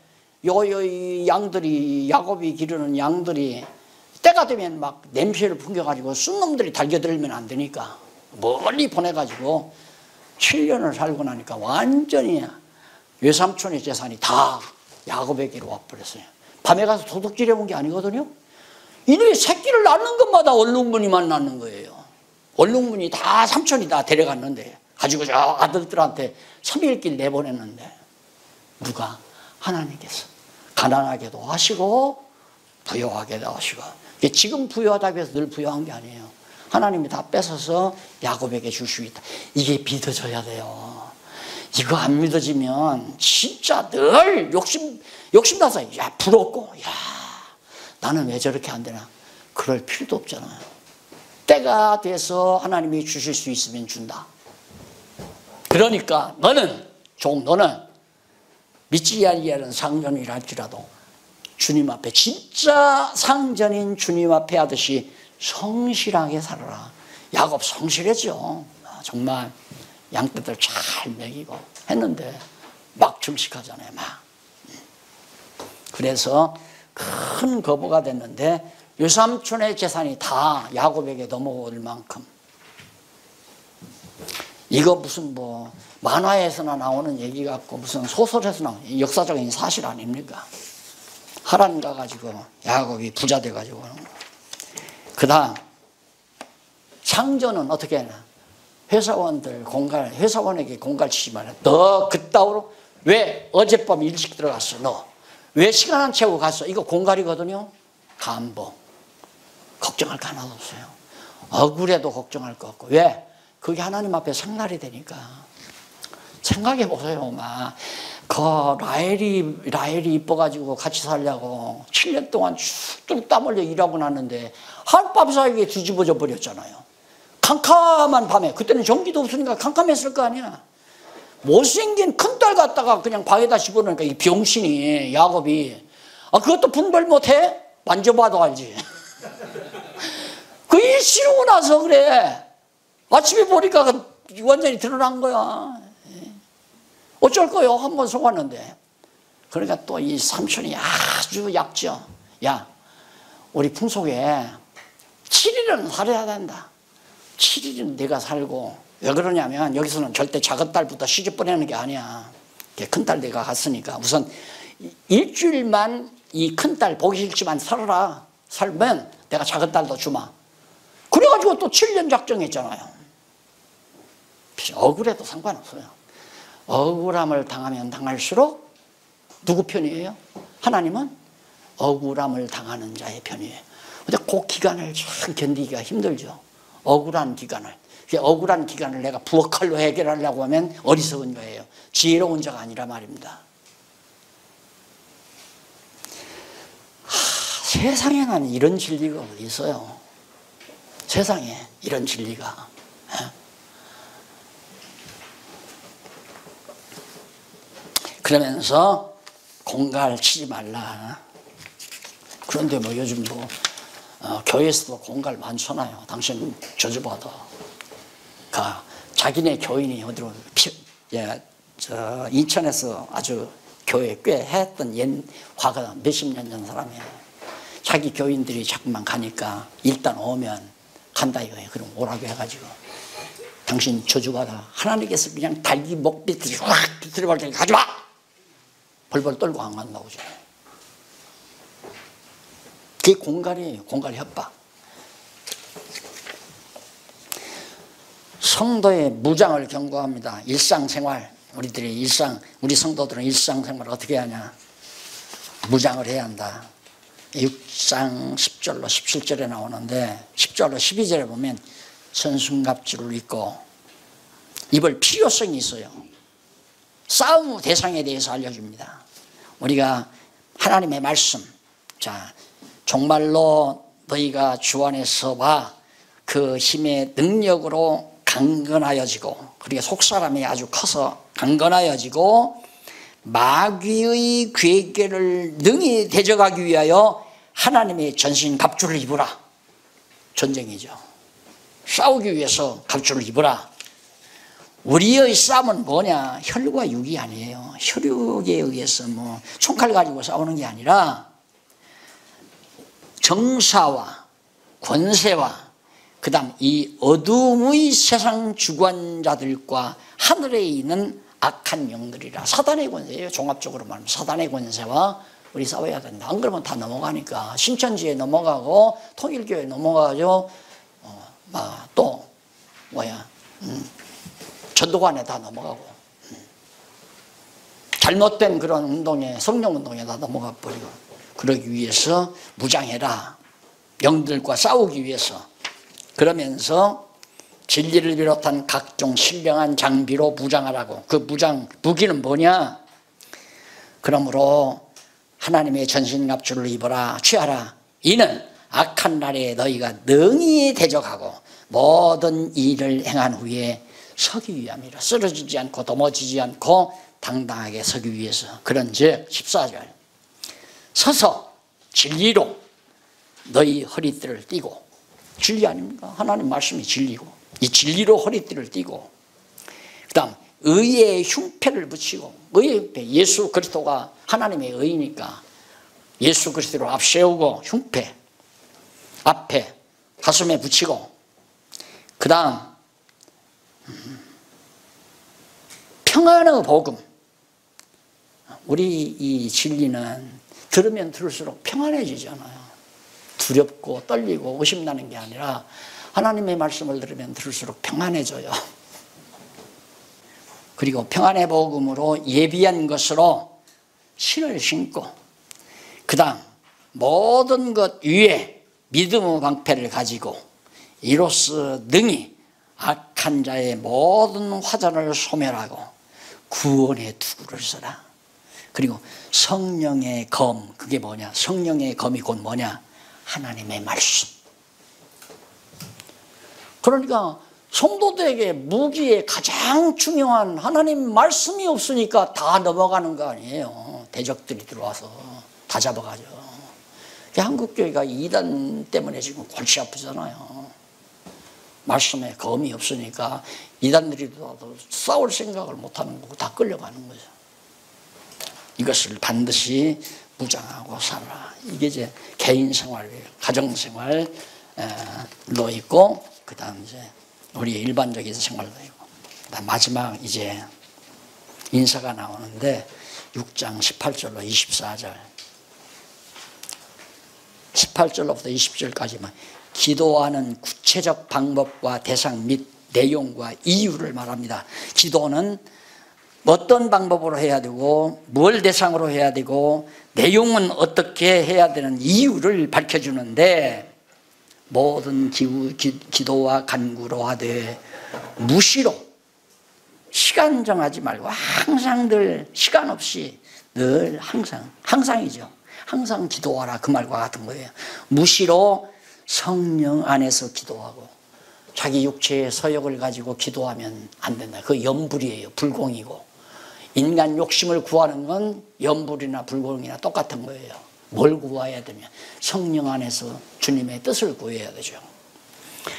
요 양들이, 야곱이 기르는 양들이 때가 되면 막 냄새를 풍겨가지고 쏜 놈들이 달겨들면 안 되니까 멀리 보내가지고 7년을 살고 나니까 완전히 외삼촌의 재산이 다 야곱에게로 와버렸어요. 밤에 가서 도둑질해 본 게 아니거든요. 이놈이 새끼를 낳는 것마다 얼룩무늬만 낳는 거예요. 얼룩무늬 다 삼촌이 다 데려갔는데 가지고 저 아들들한테 3일길 내보냈는데 누가? 하나님께서 가난하게도 하시고 부유하게도 하시고. 지금 부유하다고 해서 늘 부유한 게 아니에요. 하나님이 다 뺏어서 야곱에게 줄 수 있다. 이게 믿어져야 돼요. 이거 안 믿어지면 진짜 늘 욕심나서 야 부럽고 야 나는 왜 저렇게 안 되나. 그럴 필요도 없잖아요. 때가 돼서 하나님이 주실 수 있으면 준다. 그러니까 너는 믿지 아니하는 상전이랄지라도 주님 앞에 진짜 상전인 주님 앞에 하듯이 성실하게 살아라. 야곱 성실했죠. 정말 양떼들 잘 먹이고 했는데 막 증식하잖아요. 막. 그래서 큰 거부가 됐는데 외삼촌의 재산이 다 야곱에게 넘어올 만큼. 이거 무슨 뭐 만화에서나 나오는 얘기 같고 무슨 소설에서 나오는 역사적인 사실 아닙니까? 하란 가가지고 야곱이 부자 돼가지고. 그 다음 상전은 어떻게 하나? 회사원에게 공갈 치지 마라. 너 그따위로 왜 어젯밤 일찍 들어갔어? 너 왜 시간 안 채우고 갔어? 이거 공갈이거든요. 감복. 걱정할 거 하나도 없어요. 억울해도 걱정할 거 없고. 왜? 그게 하나님 앞에 상날이 되니까. 생각해 보세요. 막 그 라헬이 이뻐가지고 같이 살려고 7년 동안 쭉 땀 흘려 일하고 났는데 하룻밤 사이에 뒤집어져 버렸잖아요. 캄캄한 밤에. 그때는 전기도 없으니까 캄캄했을 거 아니야. 못생긴 큰딸 갖다가 그냥 방에다 집어넣으니까 이 병신이 야곱이 그것도 분별 못해? 만져봐도 알지. 그 일 치르고 나서 그래. 아침에 보니까 완전히 드러난 거야. 어쩔 거요? 한번 속았는데. 그러니까 또 이 삼촌이 아주 약죠. 야, 우리 풍속에 7일은 살아야 된다. 7일은 내가 살고. 왜 그러냐면 여기서는 절대 작은 딸부터 시집 보내는 게 아니야. 큰 딸 내가 갔으니까 우선 일주일만 이 큰 딸 보기 싫지만 살아라. 살면 내가 작은 딸도 주마. 그래가지고 또 7년 작정했잖아요. 억울해도 상관없어요. 억울함을 당하면 당할수록 누구 편이에요? 하나님은 억울함을 당하는 자의 편이에요. 근데 그 기간을 참 견디기가 힘들죠. 억울한 기간을. 억울한 기간을 내가 부엌칼로 해결하려고 하면 어리석은 거예요. 지혜로운 자가 아니라 말입니다. 세상에는 이런 진리가 어디 있어요? 세상에 이런 진리가. 그러면서 공갈 치지 말라. 그런데 뭐 요즘 뭐 교회에서도 공갈 많잖아요. 당신 저주받아. 자기네 교인이 어디로 인천에서 아주 교회 꽤 했던 옛 화가 몇십 년 전 사람이에요. 자기 교인들이 자꾸만 가니까 일단 오면 간다 이거예요. 그럼 오라고 해가지고 당신 저주받아. 하나님께서 그냥 달기 목 비틀이 확 비틀어 볼 테니까 가져와. 벌벌 떨고 안 간다고. 그게 공갈이에요. 공갈 협박. 성도의 무장을 경고합니다. 일상생활. 우리 성도들은 일상생활을 어떻게 하냐. 무장을 해야 한다. 6장 10절로 17절에 나오는데 10절로 12절에 보면 전순갑주를 입고 입을 필요성이 있어요. 싸움 대상에 대해서 알려줍니다. 우리가 하나님의 말씀, 자 정말로 너희가 주 안에서 봐 그 힘의 능력으로 강건하여지고, 그리고 속사람이 아주 커서 강건하여지고 마귀의 괴계를 능히 대적하기 위하여 하나님의 전신 갑주를 입으라. 전쟁이죠. 싸우기 위해서 갑주를 입으라. 우리의 싸움은 뭐냐? 혈과 육이 아니에요. 혈육에 의해서 뭐 총칼 가지고 싸우는 게 아니라 정사와 권세와 그 다음 이 어둠의 세상 주관자들과 하늘에 있는 악한 영들이라. 사단의 권세예요. 종합적으로 말하면 사단의 권세와 우리 싸워야 된다. 안 그러면 다 넘어가니까. 신천지에 넘어가고 통일교에 넘어가죠. 또 뭐야 전도관에 다 넘어가고 잘못된 그런 운동에, 성령운동에 다 넘어가 버리고. 그러기 위해서 무장해라. 영들과 싸우기 위해서. 그러면서 진리를 비롯한 각종 신령한 장비로 무장하라고. 그 무기는 뭐냐? 그러므로 하나님의 전신갑주를 입어라. 취하라. 이는 악한 날에 너희가 능히 대적하고 모든 일을 행한 후에 서기 위함이라. 쓰러지지 않고 넘어지지 않고 당당하게 서기 위해서. 그런즉 14절 서서 진리로 너희 허리띠를 띠고. 진리 아닙니까? 하나님 말씀이 진리고 이 진리로 허리띠를 띠고, 그 다음 의의 흉패를 붙이고. 의의 흉패, 예수 그리스도가 하나님의 의니까 예수 그리스도를 앞세우고 흉패 앞에 가슴에 붙이고, 그 다음 평안의 복음. 우리 이 진리는 들으면 들을수록 평안해지잖아요. 두렵고 떨리고 의심나는 게 아니라 하나님의 말씀을 들으면 들을수록 평안해져요. 그리고 평안의 복음으로 예비한 것으로 신을 신고, 그 다음 모든 것 위에 믿음의 방패를 가지고 이로써 능히 악한 자의 모든 화전을 소멸하고 구원의 투구를 써라. 그리고 성령의 검, 그게 뭐냐? 성령의 검이 곧 뭐냐? 하나님의 말씀. 그러니까 성도들에게 무기에 가장 중요한 하나님 말씀이 없으니까 다 넘어가는 거 아니에요. 대적들이 들어와서 다 잡아가죠. 한국교회가 이단 때문에 지금 골치 아프잖아요. 말씀에 검이 없으니까 이단들이 들어와도 싸울 생각을 못하는 거고 다 끌려가는 거죠. 이것을 반드시 무장하고 살아라. 이게 이제 개인 생활이에요. 가정 생활로 있고, 그 다음 이제 우리 일반적인 생활도 있고. 마지막 이제 인사가 나오는데 6장 18절로 24절. 18절로부터 20절까지만 기도하는 구체적 방법과 대상 및 내용과 이유를 말합니다. 기도는 어떤 방법으로 해야 되고 뭘 대상으로 해야 되고 내용은 어떻게 해야 되는 이유를 밝혀주는데, 모든 기도와 간구로 하되 무시로, 시간 정하지 말고 항상 늘 시간 없이 늘 항상이죠. 항상 기도하라, 그 말과 같은 거예요. 무시로 성령 안에서 기도하고. 자기 육체의 서욕을 가지고 기도하면 안 된다. 그 염불이에요. 불공이고. 인간 욕심을 구하는 건 염불이나 불공이나 똑같은 거예요. 뭘 구해야 되면 성령 안에서 주님의 뜻을 구해야 되죠.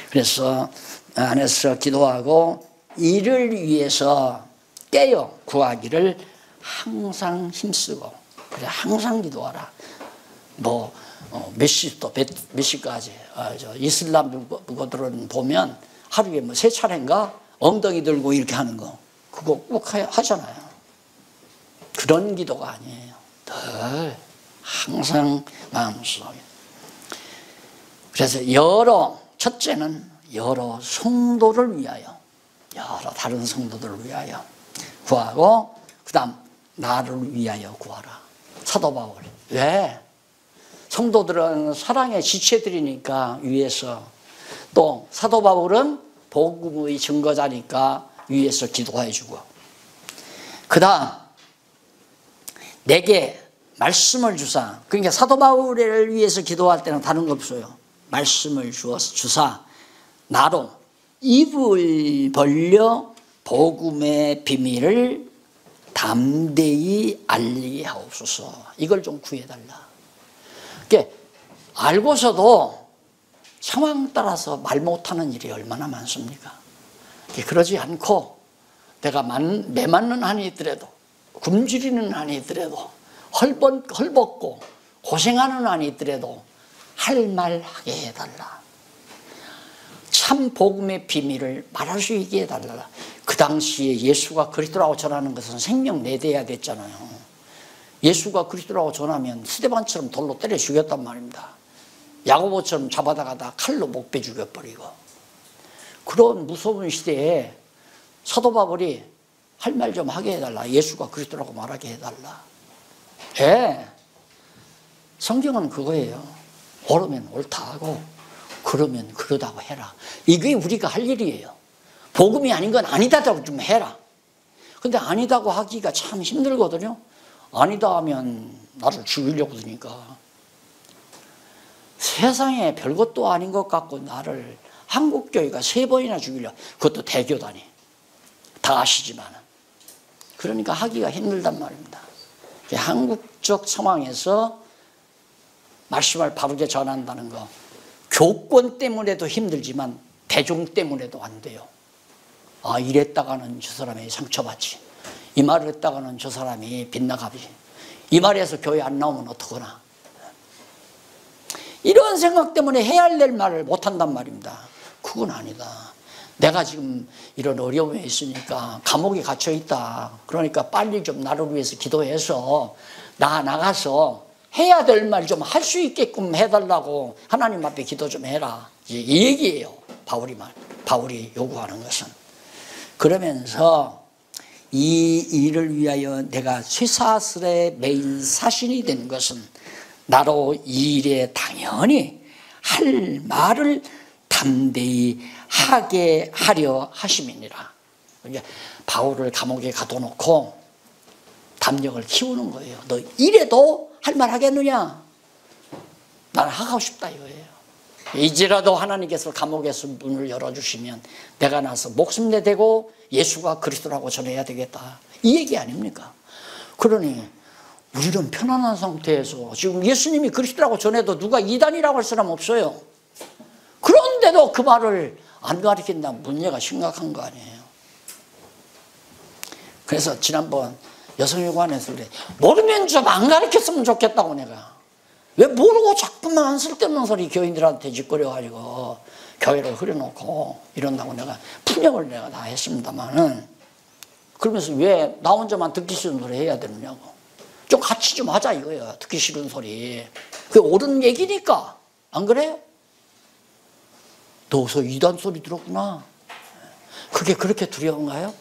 그래서 안에서 기도하고 이를 위해서 깨어 구하기를 항상 힘쓰고. 그래, 항상 기도하라. 몇 시까지. 이슬람 그들은 보면 하루에 3차례인가 엉덩이 들고 이렇게 하는 거 그거 꼭 하잖아요. 그런 기도가 아니에요. 늘 항상 마음속에. 그래서 첫째는 여러 성도를 위하여, 여러 다른 성도들을 위하여 구하고, 그 다음 나를 위하여 구하라. 사도 바울. 왜? 성도들은 사랑의 지체들이니까 위에서, 또 사도 바울은 복음의 증거자니까 위에서 기도해 주고, 그 다음 내게 말씀을 주사. 그러니까 사도 바울을 위해서 기도할 때는 다른 거 없어요. 말씀을 주사 나로 입을 벌려 복음의 비밀을 담대히 알리게 하옵소서. 이걸 좀 구해달라. 그러니까 알고서도 상황 따라서 말 못하는 일이 얼마나 많습니까? 그러지 않고 내가 매맞는 한이 있더라도, 굶주리는 한이 있더라도, 헐벗고 고생하는 한이 있더라도 할 말 하게 해달라. 참 복음의 비밀을 말할 수 있게 해달라. 그 당시에 예수가 그리스도라고 전하는 것은 생명 내대야 됐잖아요. 예수가 그리스도라고 전하면 스데반처럼 돌로 때려 죽였단 말입니다. 야고보처럼 잡아다가다 칼로 목베 죽여버리고. 그런 무서운 시대에 사도 바울이 할 말 좀 하게 해달라. 예수가 그리스도라고 말하게 해달라. 예. 성경은 그거예요. 옳으면 옳다 하고 그러면 그러다고 해라. 이게 우리가 할 일이에요. 복음이 아닌 건 아니다라고 좀 해라. 근데 아니다고 하기가 참 힘들거든요. 아니다 하면 나를 죽이려고 드니까. 세상에 별것도 아닌 것 같고 나를 한국교회가 3번이나 죽이려. 그것도 대교단이. 다 아시지만. 그러니까 하기가 힘들단 말입니다. 한국적 상황에서 말씀을 바르게 전한다는 거, 교권 때문에도 힘들지만 대중 때문에도 안 돼요. 아, 이랬다가는 저 사람이 상처받지. 이 말을 했다가는 저 사람이 빗나가지. 이 말에서 교회 안 나오면 어떡하나. 이런 생각 때문에 해야 될 말을 못한단 말입니다. 그건 아니다. 내가 지금 이런 어려움에 있으니까 감옥에 갇혀 있다. 그러니까 빨리 좀 나를 위해서 기도해서 나가서 해야 될 말 좀 할 수 있게끔 해달라고 하나님 앞에 기도 좀 해라. 이 얘기예요. 바울이 요구하는 것은. 그러면서 이 일을 위하여 내가 쇠사슬의 메인 사신이 된 것은 나로 이 일에 당연히 할 말을 담대히 하게 하려 하심이니라. 바울을 감옥에 가둬놓고 담력을 키우는 거예요. 너 이래도 할 말 하겠느냐? 난 하고 싶다 이거예요. 이제라도 하나님께서 감옥에서 문을 열어주시면 내가 나서 목숨 내대고 예수가 그리스도라고 전해야 되겠다. 이 얘기 아닙니까? 그러니 우리는 편안한 상태에서 지금 예수님이 그리스도라고 전해도 누가 이단이라고 할 사람 없어요. 그런데도 그 말을 안 가르친다면 문제가 심각한 거 아니에요. 그래서 지난번 여성유관에서 그래. 모르면 좀 안 가르쳤으면 좋겠다고 내가. 왜 모르고 자꾸만 쓸데없는 소리 교인들한테 짓거려가지고 교회를 흐려놓고 이런다고 내가 분역을 내가 다 했습니다만은, 그러면서 왜 나 혼자만 듣기 싫은 소리 해야 되느냐고. 좀 같이 좀 하자 이거예요. 듣기 싫은 소리. 그게 옳은 얘기니까. 안 그래요? 너서 이단 소리 들었구나. 그게 그렇게 두려운가요?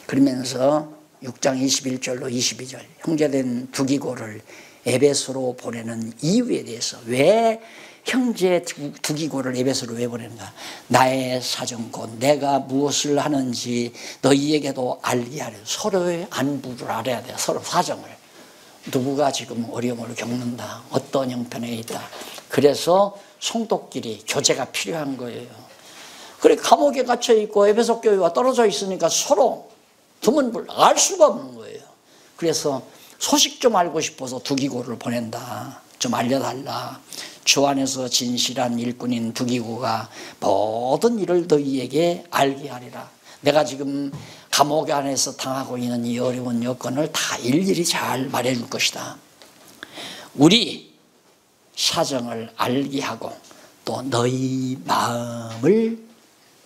그러면서 6장 21절로 22절 형제된 두기고를 에베소로 보내는 이유에 대해서, 왜 형제 두기고를 에베소로 왜 보내는가? 나의 사정 곧 내가 무엇을 하는지 너희에게도 알게 하려. 서로의 안부를 알아야 돼요. 서로 사정을. 누구가 지금 어려움을 겪는다. 어떤 형편에 있다. 그래서 성도끼리 교제가 필요한 거예요. 그래 감옥에 갇혀 있고 에베소 교회와 떨어져 있으니까 서로 드문불 알 수가 없는 거예요. 그래서 소식 좀 알고 싶어서 두기고를 보낸다. 좀 알려달라. 주 안에서 진실한 일꾼인 두기고가 모든 일을 너희에게 알게 하리라. 내가 지금 감옥 안에서 당하고 있는 이 어려운 여건을 다 일일이 잘 말해줄 것이다. 우리 사정을 알게 하고 또 너희 마음을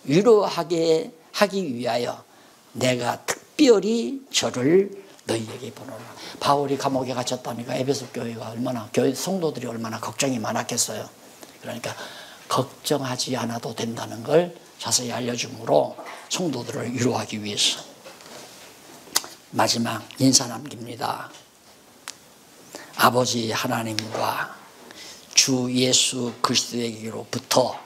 위로하게 하기 위하여 내가 특별히 저를 너희에게 보내라. 바울이 감옥에 갇혔다니까 에베소 교회가 얼마나, 교회 성도들이 얼마나 걱정이 많았겠어요. 그러니까 걱정하지 않아도 된다는 걸 자세히 알려주므로 성도들을 위로하기 위해서. 마지막 인사 남깁니다. 아버지 하나님과 주 예수 그리스도에게로부터,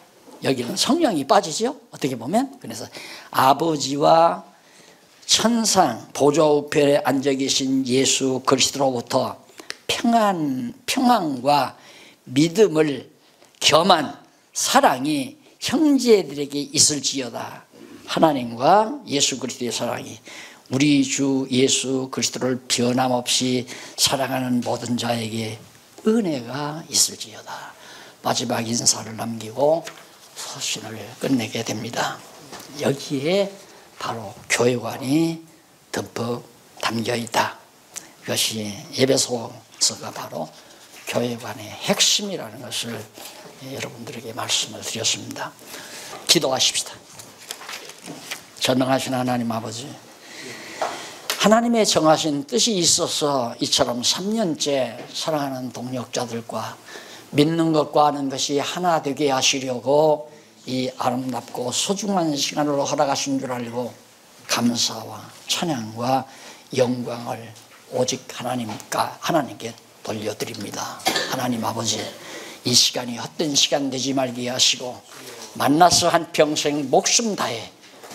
여기는 성령이 빠지죠, 어떻게 보면. 그래서 아버지와 천상 보좌 우편에 앉아 계신 예수 그리스도로부터 평안과 믿음을 겸한 사랑이 형제들에게 있을지어다. 하나님과 예수 그리스도의 사랑이 우리 주 예수 그리스도를 변함없이 사랑하는 모든 자에게 은혜가 있을지어다. 마지막 인사를 남기고 서신을 끝내게 됩니다. 여기에 바로 교회관이 듬뿍 담겨 있다. 이것이 에베소서가 바로 교회관의 핵심이라는 것을 여러분들에게 말씀을 드렸습니다. 기도하십시다. 전능하신 하나님 아버지, 하나님의 정하신 뜻이 있어서 이처럼 3년째 사랑하는 동역자들과 믿는 것과 아는 것이 하나 되게 하시려고 이 아름답고 소중한 시간을 허락하신 줄 알고 감사와 찬양과 영광을 오직 하나님께 돌려드립니다. 하나님 아버지, 이 시간이 헛된 시간 되지 말게 하시고 만나서 한평생 목숨 다해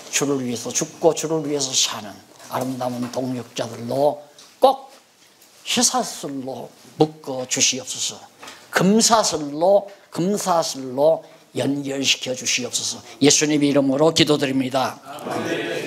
주를 위해서 죽고 주를 위해서 사는 아름다운 동역자들로 꼭 희사슬로 묶어 주시옵소서. 금사슬로 연결시켜 주시옵소서. 예수님 이름으로 기도드립니다. 아멘.